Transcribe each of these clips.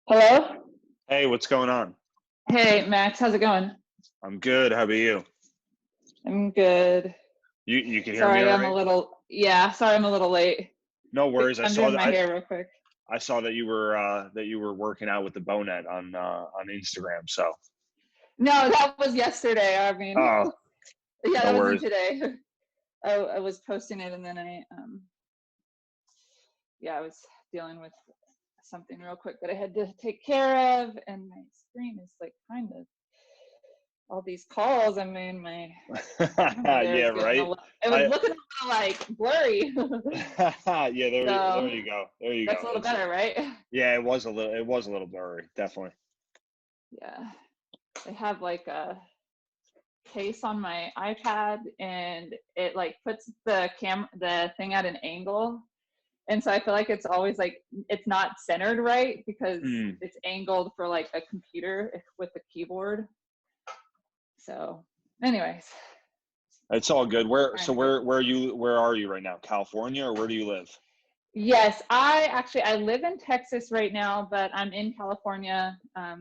Hello? Hey, what's going on? Hey, Max, how's it going? I'm good. How about you? I'm good. You can hear me Sorry, all I'm a right? little, yeah, sorry, I'm a little late. No worries. I'm doing my hair real quick. I saw that you were working out with the Bonet on Instagram. So, No, that was yesterday. I mean, oh, yeah, no that wasn't worries. today. I was posting it and then yeah, I was dealing with something real quick that I had to take care of, and my screen is like kind of all these calls. I mean, my camera there Yeah, is getting a right. little, it was I looking a little like blurry. yeah, there So you go. There you that's go. a little It's better, right? yeah, it was a little blurry, definitely. Yeah. I have like a case on my iPad and it like puts the thing at an angle. And so I feel like it's always like it's not centered right because Mm, it's angled for like a computer with the keyboard. So anyways, it's all good. Where trying so to go. where are you right now? California, or where do you live? Yes, I live in Texas right now, but I'm in California.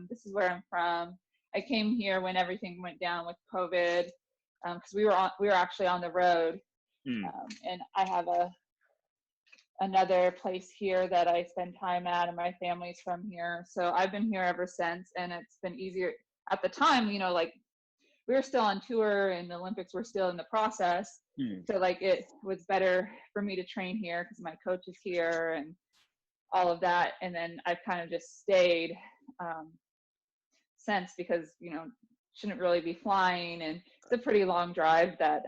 This is where I'm from. I came here when everything went down with COVID because we were actually on the road. Mm, And I have another place here that I spend time at, and my family's from here. So I've been here ever since, and it's been easier. At the time, like we were still on tour, and the Olympics were still in the process. mm. So like it was better for me to train here because my coach is here and all of that. And then I've kind of just stayed um, since because shouldn't really be flying, and it's a pretty long drive that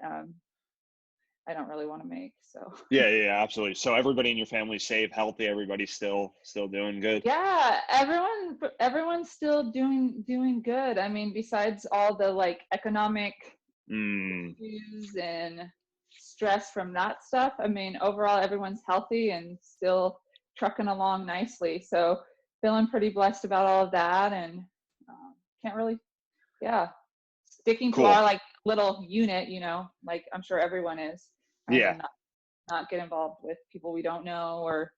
I don't really want to make. So Yeah, absolutely. So everybody in your family safe, healthy, everybody's still doing good. yeah, everyone's still doing good. I mean, besides all the like economic Mm, issues and stress from that stuff, I mean, overall everyone's healthy and still trucking along nicely. So feeling pretty blessed about all of that, and can't really, yeah, sticking to our cool. like little unit, like I'm sure everyone is trying to Yeah. not get involved with people we don't know, or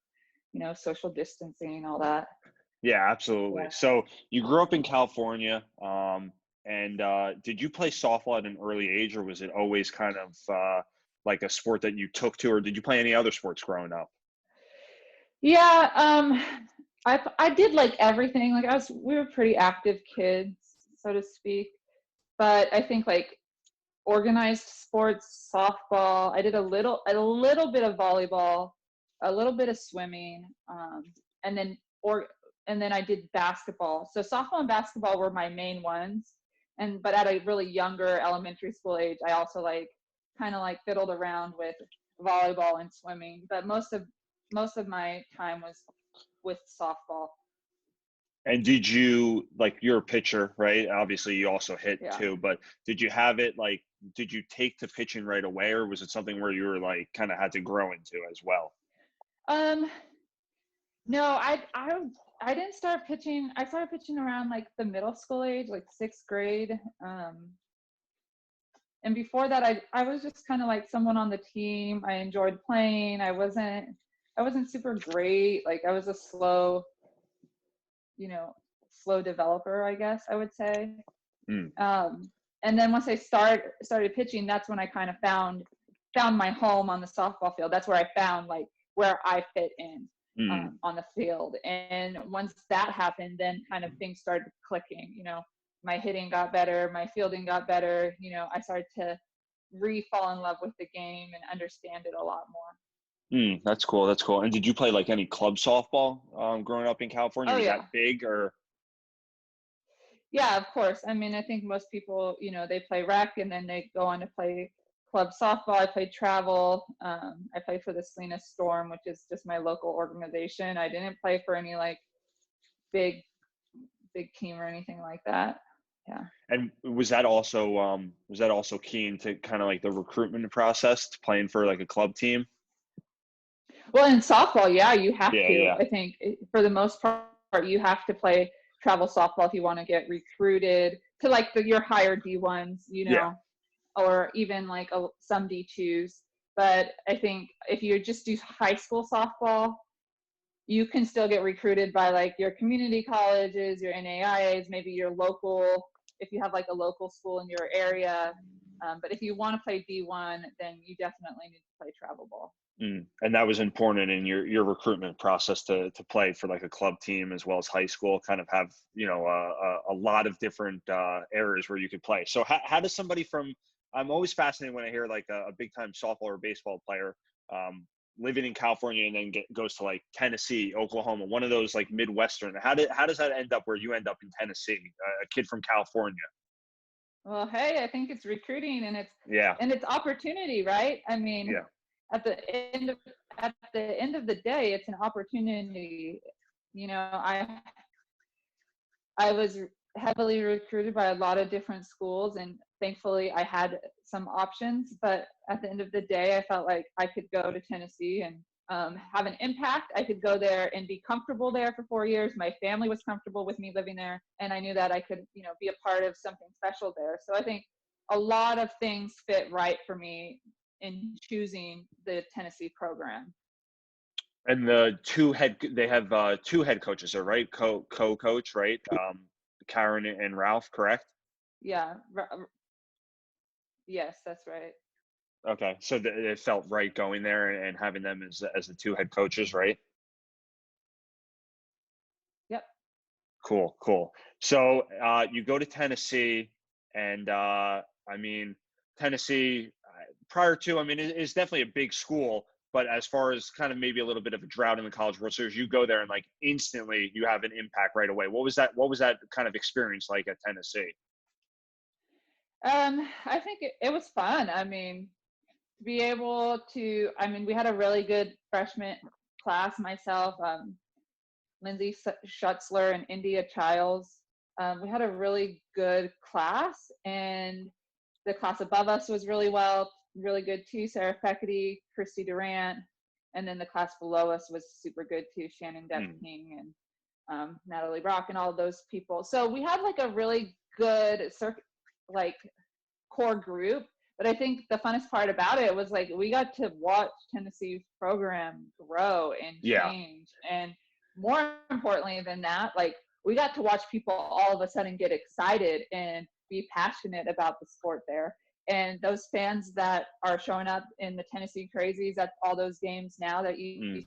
social distancing, all that. Yeah, absolutely. Yeah. So you grew up in California, and did you play softball at an early age, or was it always kind of like a sport that you took to, or did you play any other sports growing up? Yeah, I did like everything. Like we were pretty active kids, so to speak. But I think like organized sports, softball. I did a little bit of volleyball, a little bit of swimming, and then or and then I did basketball. So softball and basketball were my main ones. But at a really younger elementary school age, I also like kind of like fiddled around with volleyball and swimming. But most of my time was with softball. And did you like you're a pitcher, right? Obviously, you also hit Yeah. too, but did you have it like did you take to pitching right away, or was it something where you were like kind of had to grow into as well? Um, No, I didn't start pitching. I started pitching around like the middle school age, like sixth grade. And before that, I was just kind of like someone on the team. I enjoyed playing. I wasn't super great. Like I was a you know, slow developer, I guess I would say. Mm, Um, and then once I started pitching, that's when I kind of found my home on the softball field. That's where I found like where I fit in mm. on the field. And once that happened, then kind of things started clicking. My hitting got better, my fielding got better. I started to re-fall in love with the game and understand it a lot more. Mm, that's cool. That's cool. And did you play like any club softball growing up in California? Oh Was yeah, that big or? yeah, of course. I mean, I think most people, they play rec and then they go on to play club softball. I played travel. I played for the Salinas Storm, which is just my local organization. I didn't play for any like big, big team or anything like that. Yeah. And was that also keen to kind of like the recruitment process to playing for like a club team? Well, in softball, yeah, you have Yeah, to. yeah, I think for the most part, you have to play travel softball if you want to get recruited to like your higher D1s, yeah. or even like some D2s. But I think if you just do high school softball, you can still get recruited by like your community colleges, your NAIAs, maybe your local, if you have like a local school in your area. But if you want to play D1, then you definitely need to play travel ball. And that was important in your recruitment process to play for like a club team as well as high school, kind of have, a lot of different areas where you could play. So how does somebody from, I'm always fascinated when I hear like a big time softball or baseball player living in California and then goes to like Tennessee, Oklahoma, one of those like Midwestern. How does that end up where you end up in Tennessee, a kid from California? Well, hey, I think it's recruiting and Yeah. it's opportunity, right? I mean, Yeah. at the end of the day, it's an opportunity. I was heavily recruited by a lot of different schools, and thankfully I had some options. But at the end of the day, I felt like I could go to Tennessee and have an impact. I could go there and be comfortable there for 4 years. My family was comfortable with me living there, and I knew that I could, be a part of something special there. So I think a lot of things fit right for me in choosing the Tennessee program. And they have two head coaches there, right? Co-coach, right? Karen and Ralph, correct? Yeah. Yes, that's right. Okay, so it felt right going there and having them as the two head coaches, right? Yep. Cool. So you go to Tennessee, and I mean Tennessee prior to, I mean, it's definitely a big school, but as far as kind of maybe a little bit of a drought in the College World Series, you go there and like instantly you have an impact right away. What was that kind of experience like at Tennessee? I think it was fun. I mean, to be able to, I mean, we had a really good freshman class, myself, Lindsay Schutzler and India Childs. We had a really good class, and the class above us was really good too. Sarah Feckerty, Christy Durant, and then the class below us was super good too. Shannon Depp King and Natalie Brock and all of those people. So we had like a really good core group. But I think the funnest part about it was like we got to watch Tennessee's program grow and Yeah. change. And more importantly than that, like we got to watch people all of a sudden get excited and be passionate about the sport there. And those fans that are showing up in the Tennessee Crazies at all those games now that you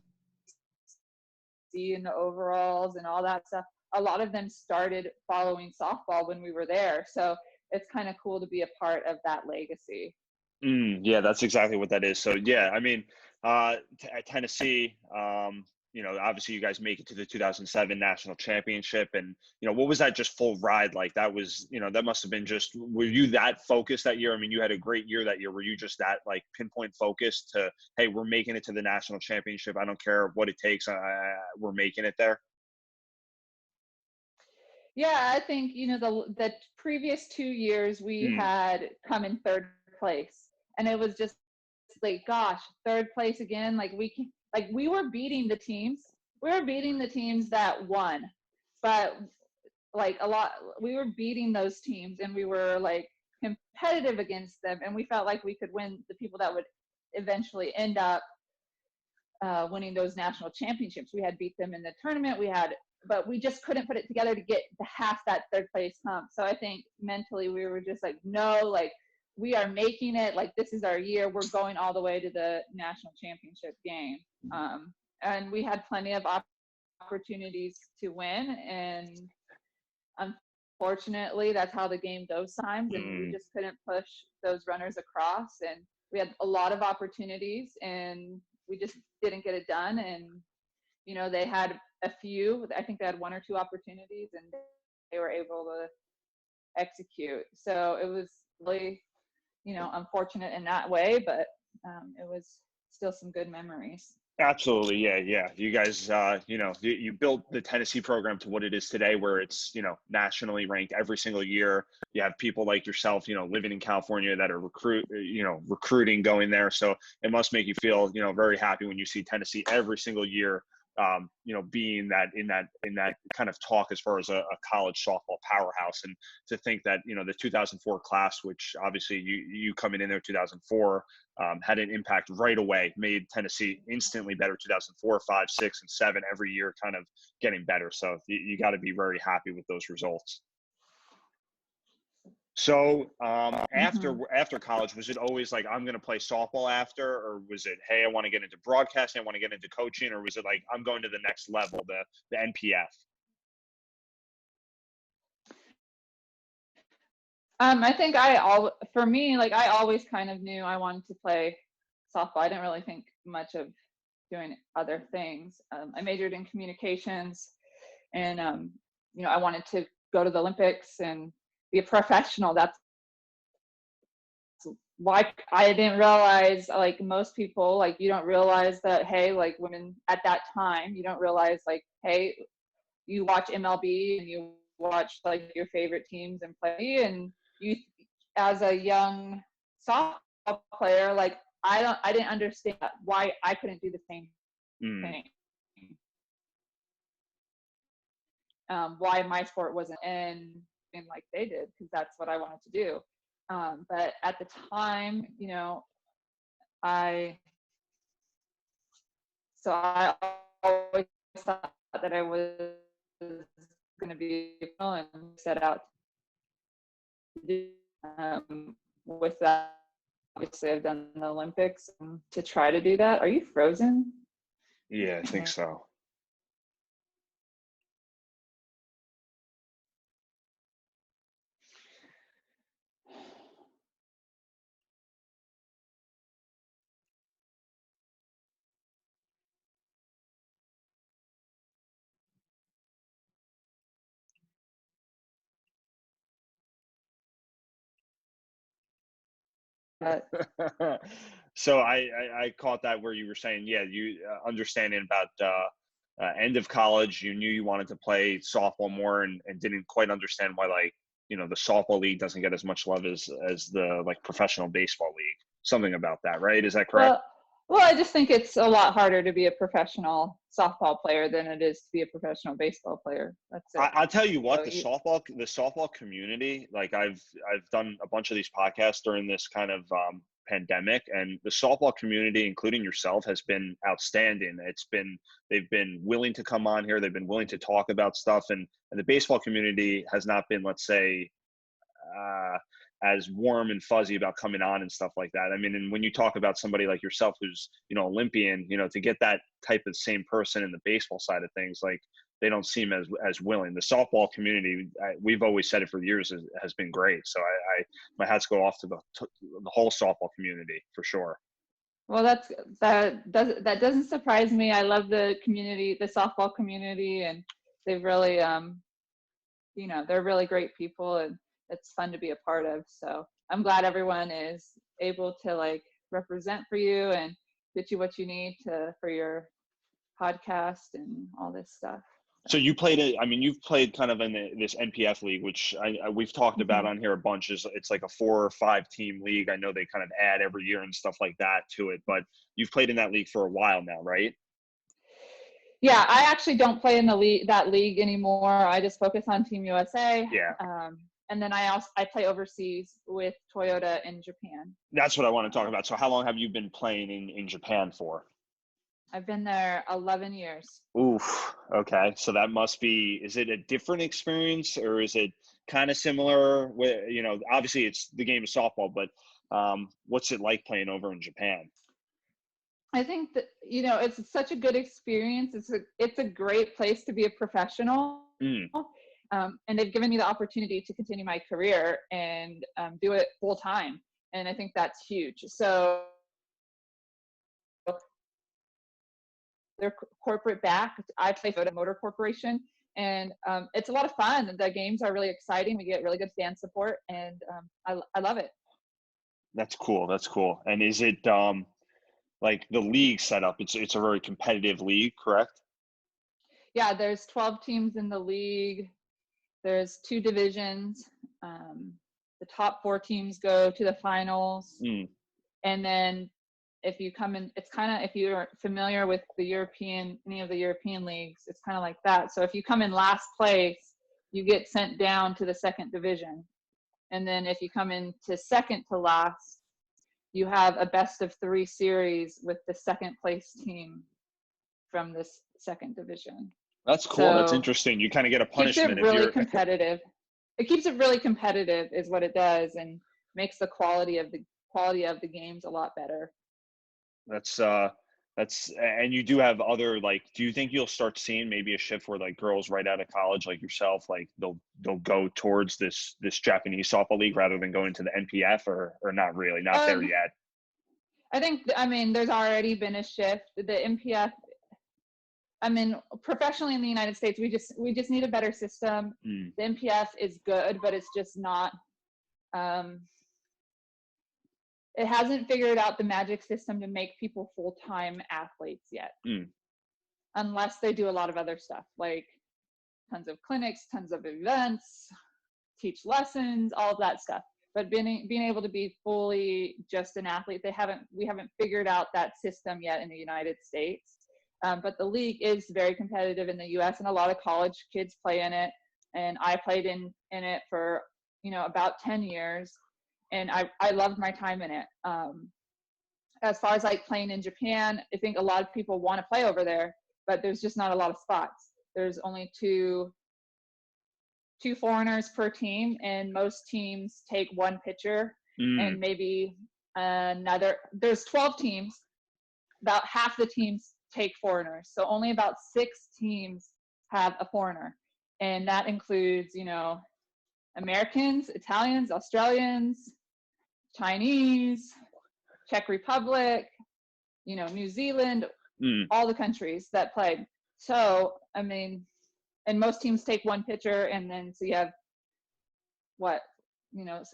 see in the overalls and all that stuff, a lot of them started following softball when we were there. So it's kind of cool to be a part of that legacy. Yeah, that's exactly what that is. So yeah, I mean, at Tennessee, obviously you guys make it to the 2007 national championship, and what was that just full ride like? That was, that must have been just. Were you that focused that year? I mean, you had a great year that year. Were you just that like pinpoint focused to, hey, we're making it to the national championship. I don't care what it takes. We're making it there. Yeah, I think the previous 2 years we had come in third place, and it was just like, gosh, third place again. Like we were beating the teams. We were beating the teams that won, but like we were beating those teams, and we were like competitive against them, and we felt like we could win the people that would eventually end up winning those national championships. We had beat them in the tournament. But we just couldn't put it together to get to half that third place hump. So I think mentally we were just like, no, like we are making it. Like this is our year. We're going all the way to the national championship game. And we had plenty of opportunities to win. And unfortunately, that's how the game goes sometimes. And we just couldn't push those runners across. And we had a lot of opportunities, and we just didn't get it done. And they had a few. I think they had one or two opportunities, and they were able to execute. So it was really, unfortunate in that way, but it was still some good memories. Absolutely. Yeah. You guys, you built the Tennessee program to what it is today, where it's, nationally ranked every single year. You have people like yourself, living in California that are recruiting going there. So it must make you feel, very happy when you see Tennessee every single year being that in that kind of talk as far as a college softball powerhouse. And to think that, the 2004 class, which obviously you coming in there 2004, had an impact right away, made Tennessee instantly better. 2004, 5, 6, and 7 every year, kind of getting better. So you got to be very happy with those results. So after college, was it always like, I'm going to play softball after, or was it, hey, I want to get into broadcasting, I want to get into coaching, or was it like, I'm going to the next level, the NPF? I think for me, like I always kind of knew I wanted to play softball. I didn't really think much of doing other things. I majored in communications, and I wanted to go to the Olympics and be a professional. That's why I didn't realize, like most people, like you don't realize that, hey, like women at that time, you don't realize like, hey, you watch MLB and you watch like your favorite teams and play, and you, as a young softball player, like I didn't understand why I couldn't do the same thing. Why my sport wasn't in like they did, because that's what I wanted to do. But at the time, I always thought that I was going to be and set out to do. With that, obviously, I've done the Olympics to try to do that. Are you frozen? Yeah, I think so. So I caught that where you were saying, yeah, you understanding about end of college, you knew you wanted to play softball more, and didn't quite understand why, like, the softball league doesn't get as much love as the like professional baseball league. Something about that, right? Is that correct? Well, I just think it's a lot harder to be a professional softball player than it is to be a professional baseball player. That's it. I'll tell you what, the softball community, like I've done a bunch of these podcasts during this kind of pandemic, and the softball community, including yourself, has been outstanding. They've been willing to come on here, they've been willing to talk about stuff, and the baseball community has not been, let's say, as warm and fuzzy about coming on and stuff like that. I mean, and when you talk about somebody like yourself who's, Olympian, to get that type of same person in the baseball side of things, like they don't seem as willing. The softball community, we've always said it for years, has been great. So my hats go off to the whole softball community for sure. Well, that doesn't surprise me. I love the community, the softball community, and they've really, they're really great people, and it's fun to be a part of. So I'm glad everyone is able to like represent for you and get you what you need for your podcast and all this stuff. So you played it. I mean, you've played kind of in this NPF league, which we've talked about on here a bunch. It's like a 4 or 5 team league. I know they kind of add every year and stuff like that to it, but you've played in that league for a while now, right? Yeah, I actually don't play in that league anymore. I just focus on Team USA. Yeah. And then I play overseas with Toyota in Japan. That's what I want to talk about. So how long have you been playing in Japan for? I've been there 11 years. Oof. Okay. So that must be, is it a different experience, or is it kind of similar with, obviously it's the game of softball, but what's it like playing over in Japan? I think that, it's such a good experience. It's a great place to be a professional. And they've given me the opportunity to continue my career and do it full time. And I think that's huge. So they're corporate backed. I play for the Motor Corporation, and it's a lot of fun. The games are really exciting. We get really good fan support, and I love it. That's cool. That's cool. And is it like the league setup? It's a very competitive league, correct? Yeah, there's 12 teams in the league. There's 2 divisions. The top 4 teams go to the finals, and then if you come in, it's kind of, if you're familiar with the European, any of the European leagues, it's kind of like that. So if you come in last place, you get sent down to the second division. And then if you come in to second to last, you have a best of 3 series with the second place team from this second division. That's cool. That's So interesting. You kind of get a keeps punishment it if really you're competitive. It keeps it really competitive is what it does, and makes the quality of the games a lot better. That's and you do have other, like, do you think you'll start seeing maybe a shift where like girls right out of college like yourself, like they'll go towards this Japanese softball league rather than going to the NPF, or not really, not there yet? I mean, there's already been a shift. The NPF, I mean, professionally in the United States, we just need a better system. Mm. The NPF is good, but it's just not. It hasn't figured out the magic system to make people full-time athletes yet, unless they do a lot of other stuff, like tons of clinics, tons of events, teach lessons, all of that stuff. But being able to be fully just an athlete, we haven't figured out that system yet in the United States. But the league is very competitive in the U.S., and a lot of college kids play in it. And I played in it for, about 10 years, and I loved my time in it. As far as like playing in Japan, I think a lot of people want to play over there, but there's just not a lot of spots. There's only two foreigners per team, and most teams take 1 pitcher and maybe there's 12 teams. About half the teams take foreigners. So only about 6 teams have a foreigner. And that includes, Americans, Italians, Australians, Chinese, Czech Republic, New Zealand, all the countries that play. So, I mean, and most teams take 1 pitcher, and then so you have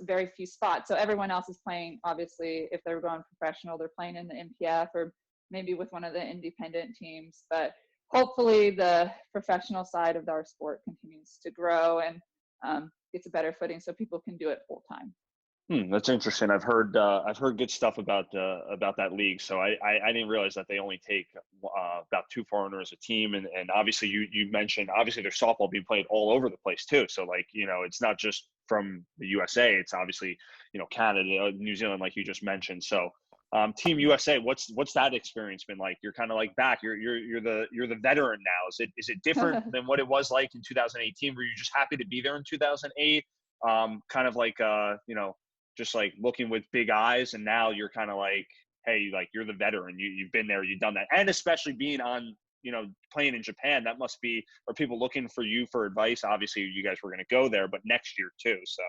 very few spots. So everyone else is playing, obviously, if they're going professional, they're playing in the NPF or maybe with one of the independent teams. But hopefully the professional side of our sport continues to grow and gets a better footing so people can do it full time. That's interesting. I've heard good stuff about that league. So I didn't realize that they only take about 2 foreigners a team. And obviously you mentioned, obviously there's softball being played all over the place too. So like, it's not just from the USA, it's obviously, Canada, New Zealand, like you just mentioned. So Team USA, what's that experience been like? You're kind of like back, you're the veteran now. Is it different than what it was like in 2018? Were you just happy to be there in 2008? Kind of like, just like looking with big eyes, and now you're kind of like, hey, like you're the veteran, you've been there, you've done that. And especially being on, playing in Japan, that must be, are people looking for you for advice? Obviously you guys were going to go there, but next year too. So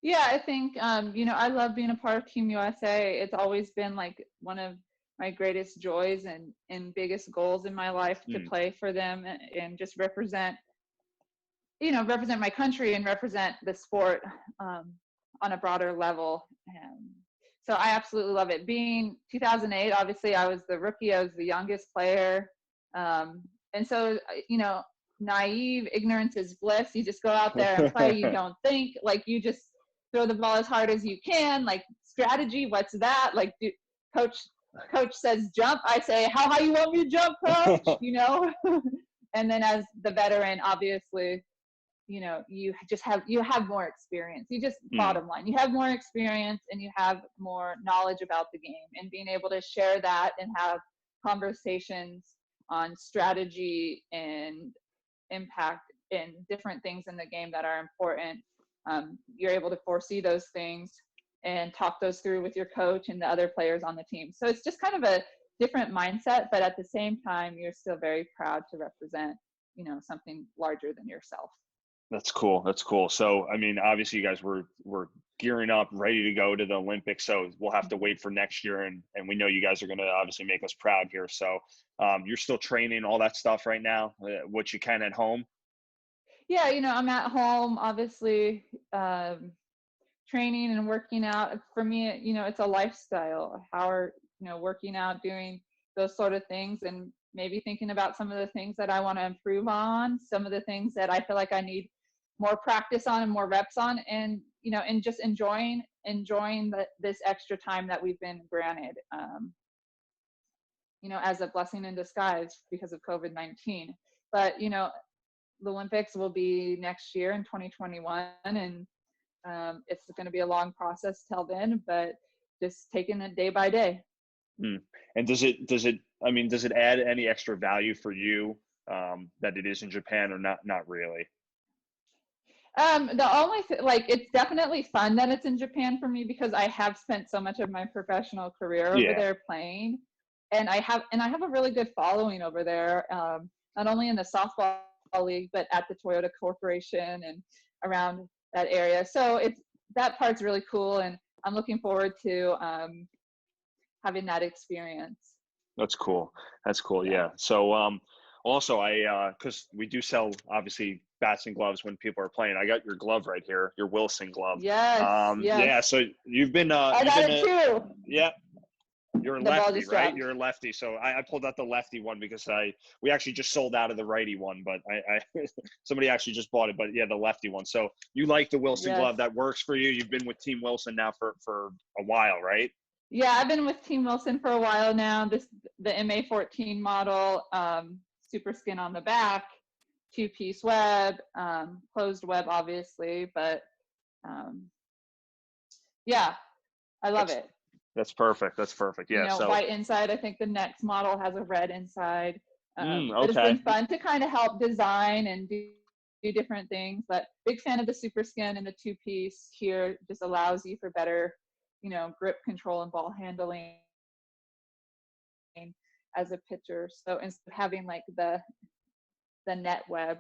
yeah, I think I love being a part of Team USA. It's always been like one of my greatest joys and biggest goals in my life to play for them and just represent my country and represent the sport on a broader level. So I absolutely love it. Being 2008, obviously I was the rookie, I was the youngest player. And so, naive, ignorance is bliss. You just go out there and play. You don't think, like you just throw the ball as hard as you can. Like strategy, what's that? Like coach says jump, I say, how high you want me to jump, coach? And then as the veteran, obviously, you have more experience. Bottom line, you have more experience and you have more knowledge about the game, and being able to share that and have conversations on strategy and impact and different things in the game that are important. You're able to foresee those things and talk those through with your coach and the other players on the team. So it's just kind of a different mindset, but at the same time, you're still very proud to represent, something larger than yourself. That's cool. That's cool. So, I mean, obviously you guys were gearing up, ready to go to the Olympics. So we'll have to wait for next year. And we know you guys are going to obviously make us proud here. So you're still training, all that stuff right now, what you can at home? Yeah. I'm at home, obviously, training and working out. For me, it's a lifestyle. Working out, doing those sort of things, and maybe thinking about some of the things that I want to improve on, some of the things that I feel like I need more practice on and more reps on, and and just enjoying this extra time that we've been granted. as a blessing in disguise because of COVID-19. But, the Olympics will be next year in 2021, and it's going to be a long process till then, but just taking it day by day. And does it add any extra value for you that it is in Japan, or not really? The only like, it's definitely fun that it's in Japan for me because I have spent so much of my professional career over Yeah. there playing, and I have a really good following over there, not only in the softball league but at the Toyota Corporation and around that area. So that part's really cool, and I'm looking forward to having that experience. That's cool. Yeah. So also because we do sell obviously bats and gloves when people are playing. I got your glove right here, your Wilson glove. Yes. Yeah. So you've been I got it too. Yeah. You're a The ball lefty, just right? dropped. You're a lefty. So I pulled out the lefty one because we actually just sold out of the righty one, but I somebody actually just bought it. But yeah, the lefty one. So you like the Wilson glove? That works for you. You've been with Team Wilson now for a while, right? Yeah, I've been with Team Wilson for a while now. The MA14 model, super skin on the back, 2-piece web, closed web, obviously, but yeah, I love it. That's perfect. Yeah. So white inside. I think the next model has a red inside. okay. But it's been fun to kind of help design and do different things. But big fan of the super skin, and the 2-piece here just allows you for better, grip control and ball handling as a pitcher. So instead of having like the net web,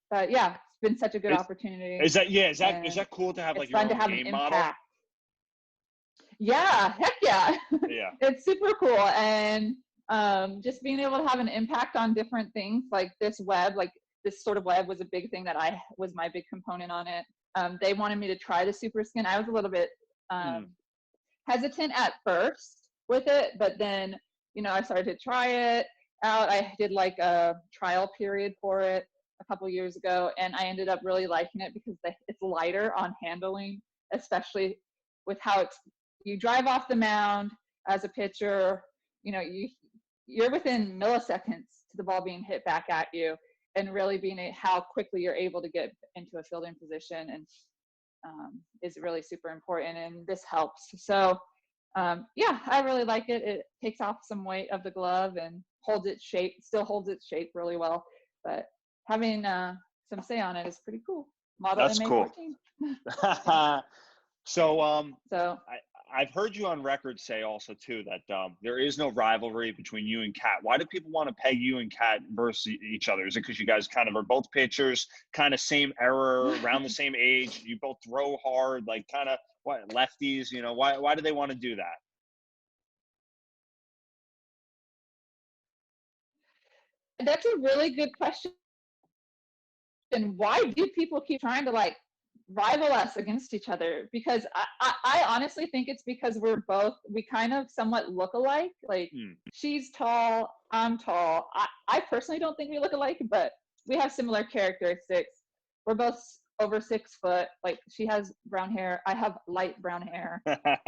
but yeah, it's been such a good opportunity. Is that cool to have like your own game model? Yeah, heck yeah. Yeah. It's super cool. And just being able to have an impact on different things like this web, like this sort of web was a big thing that was my big component on it. They wanted me to try the super skin. I was a little bit hesitant at first with it, but then, I started to try it out. I did like a trial period for it a couple years ago, and I ended up really liking it because it's lighter on handling, especially with how you drive off the mound as a pitcher, you're within milliseconds to the ball being hit back at you, and really how quickly you're able to get into a fielding position and is really super important, and this helps. So yeah, I really like it. It takes off some weight of the glove and still holds its shape really well, but having some say on it is pretty cool. Model That's MA14. Cool. So I've heard you on record say also too that there is no rivalry between you and Kat. Why do people want to peg you and Kat versus each other? Is it because you guys kind of are both pitchers, kind of same era, around the same age? You both throw hard, like kind of lefties? Why do they want to do that? That's a really good question. And why do people keep trying to like rival us against each other? Because I honestly think it's because we kind of somewhat look alike. Like she's tall, I'm tall. I personally don't think we look alike, but we have similar characteristics. We're both over 6 foot. Like she has brown hair, I have light brown hair.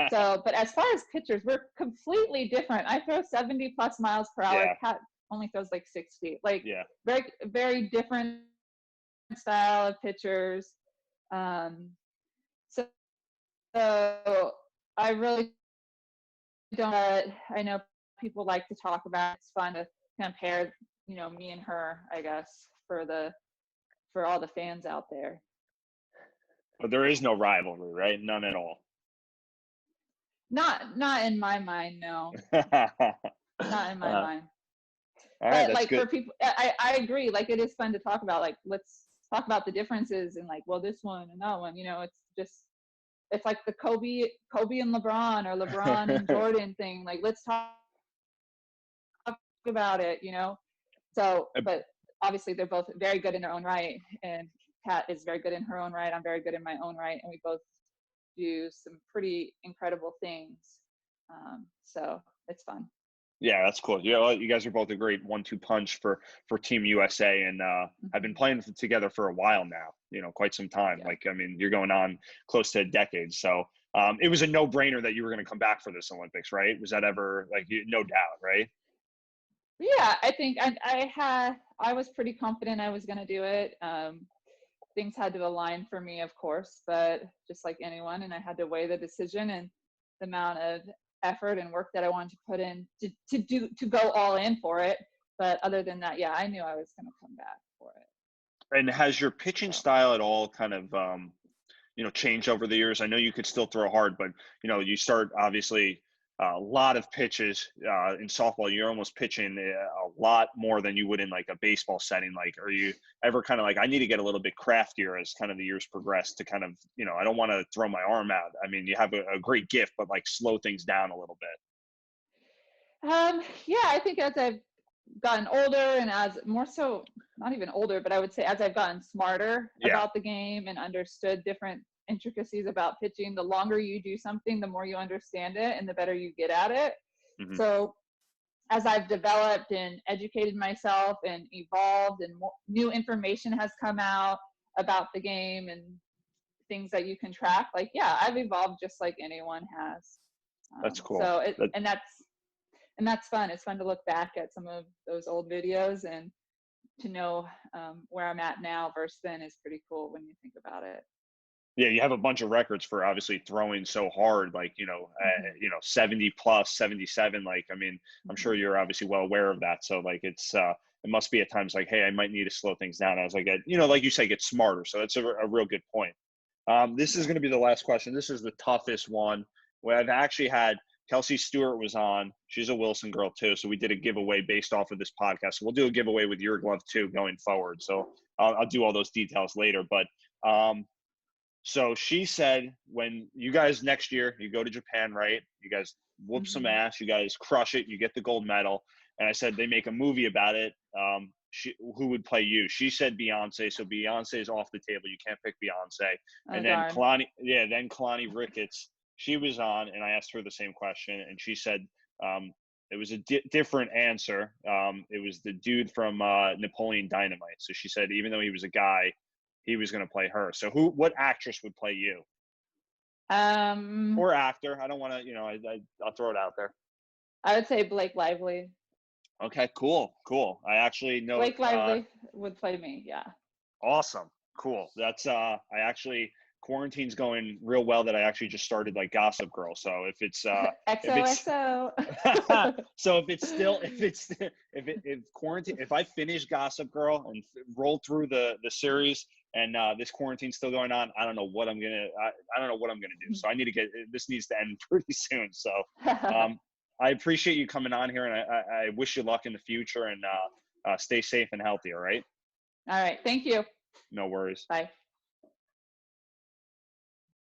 So, but as far as pitchers, we're completely different. I throw 70 plus miles per hour. Yeah. Kat only throws like 60. Like yeah. very, very different style of pitchers. So I really don't. I know people like to talk about. It's fun to compare, me and her. I guess for all the fans out there. But there is no rivalry, right? None at all. Not in my mind, no. Not in my mind. All right, but like good. For people, I agree. Like it is fun to talk about. Like let's talk about the differences and like, well, this one and that one. It's like the Kobe and LeBron, or LeBron and Jordan thing. Like let's talk about it. So, but obviously they're both very good in their own right, and Kat is very good in her own right. I'm very good in my own right, and we both do some pretty incredible things. So it's fun. Yeah, that's cool. Yeah, you guys are both a great 1-2 punch for Team USA, and I've been playing together for a while now. Quite some time. Yeah. Like, I mean, you're going on close to a decade. So it was a no-brainer that you were going to come back for this Olympics, right? Was that ever no doubt, right? Yeah, I think I was pretty confident I was going to do it. Things had to align for me, of course, but just like anyone, and I had to weigh the decision and the amount of effort and work that I wanted to put in to go all in for it. But other than that, yeah, I knew I was going to come back for it. And has your pitching So. style at all kind of change over the years? I know you could still throw hard, but you start obviously a lot of pitches in softball. You're almost pitching a lot more than you would in like a baseball setting. Like, are you ever kind of like, I need to get a little bit craftier as kind of the years progress to kind of, I don't want to throw my arm out. I mean, you have a great gift, but like slow things down a little bit. Yeah, I think as I've gotten older and as more so, not even older, but I would say as I've gotten smarter Yeah. about the game and understood different intricacies about pitching, the longer you do something, the more you understand it and the better you get at it. Hmm. So as I've developed and educated myself and evolved and new information has come out about the game and things that you can track, like, yeah, I've evolved just like anyone has. That's cool. So and that's fun. It's fun to look back at some of those old videos and to know where I'm at now versus then is pretty cool when you think about it. Yeah, you have a bunch of records for obviously throwing so hard, like 70 plus 77. Like, I mean, I'm Mm-hmm. sure you're obviously well aware of that. So like, it must be at times like, hey, I might need to slow things down as I get, like you say, get smarter. So that's a real good point. This is Yeah. going to be the last question. This is the toughest one. Where I've actually had Kelsey Stewart was on. She's a Wilson girl too. So we did a giveaway based off of this podcast. So we'll do a giveaway with your glove too going forward. So I'll do all those details later. But so she said, when you guys next year, you go to Japan, right? You guys whoop some Mm-hmm. ass. You guys crush it. You get the gold medal. And I said, they make a movie about it. Who would play you? She said Beyonce. So Beyonce is off the table. You can't pick Beyonce. Oh And then darn. Kalani Ricketts, she was on, and I asked her the same question. And she said, it was a different answer. It was the dude from Napoleon Dynamite. So she said, even though he was a guy, he was going to play her. So what actress would play you Um, or actor? I don't want to, I'll throw it out there. I would say Blake Lively. Okay, cool. I actually know, Blake Lively would play me. Yeah. awesome. Cool. That's, I actually, quarantine's going real well that I actually just started like Gossip Girl. So if it's, XOXO. so if quarantine, if I finish Gossip Girl and roll through the series and this quarantine's still going on, I don't know what I'm gonna do. So I need to this needs to end pretty soon. So I appreciate you coming on here, and I wish you luck in the future, and stay safe and healthy. All right. All right. Thank you. No worries. Bye.